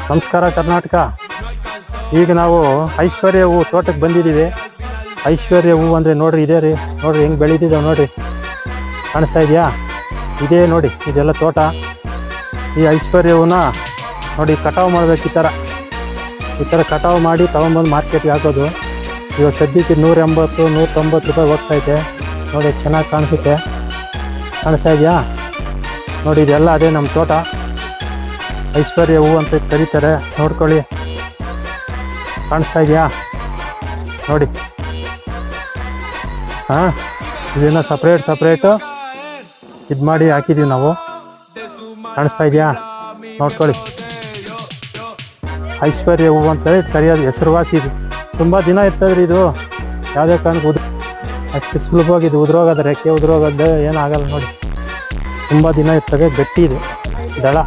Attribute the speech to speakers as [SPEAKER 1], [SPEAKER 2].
[SPEAKER 1] ನಮಸ್ಕಾರ ಕರ್ನಾಟಕ. ಈಗ ನಾವು ಐಶ್ವರ್ಯ ಹೂವು ತೋಟಕ್ಕೆ ಬಂದಿದ್ದೀವಿ. ಐಶ್ವರ್ಯ ಹೂವು ಅಂದರೆ ನೋಡ್ರಿ, ಇದೇ ರೀ, ನೋಡ್ರಿ ಹೆಂಗೆ ಬೆಳೀತಿದ್ದಾವೆ ನೋಡ್ರಿ, ಕಾಣಿಸ್ತಾ ಇದೆಯಾ? ಇದೇ ನೋಡಿ, ಇದೆಲ್ಲ ತೋಟ. ಈ ಐಶ್ವರ್ಯ ಹೂವನ್ನ ನೋಡಿ ಕಟಾವು ಮಾಡ್ಬೇಕು. ಈ ಥರ ಕಟಾವು ಮಾಡಿ ತೊಗೊಂಬಂದು ಮಾರ್ಕೆಟ್ಗೆ ಹಾಕೋದು. ಇವಾಗ ಸದ್ಯಕ್ಕೆ 180 190 ರೂಪಾಯಿ ಹೋಗ್ತೈತೆ ನೋಡಿ. ಚೆನ್ನಾಗಿ ಕಾಣಿಸ್ತಾ ಇದೆಯಾ? ನೋಡಿ, ಇದೆಲ್ಲ ಅದೇ ನಮ್ಮ ತೋಟ. ಐಶ್ವರ್ಯ ಹೂವು ಅಂತ ಕರೀತಾರೆ, ನೋಡ್ಕೊಳ್ಳಿ. ಕಾಣಿಸ್ತಾ ಇದೆಯಾ ನೋಡಿ? ಹಾಂ, ಇದನ್ನು ಸಪ್ರೇಟು ಇದು ಮಾಡಿ ಹಾಕಿದ್ದೀವಿ ನಾವು. ಕಾಣಿಸ್ತಾ ಇದೆಯಾ? ನೋಡ್ಕೊಳ್ಳಿ. ಐಶ್ವರ್ಯ ಹೂವು ಅಂತ ಕರೆಯೋದು, ಹೆಸರುವಾಸಿ. ಇದು ತುಂಬ ದಿನ ಇರ್ತದ್ರಿ ಇದು. ಯಾವುದೇ ಕಾರಣಕ್ಕೆ ಅಷ್ಟು ಸುಲಭವಾಗಿ ಇದು ಉದುರೋಗೋದು, ರೆಕ್ಕೆ ಉದುರೋಗೋದು ಏನಾಗಲ್ಲ ನೋಡಿ. ತುಂಬ ದಿನ ಇರ್ತದೆ, ಗಟ್ಟಿ ಇದು ದಳ.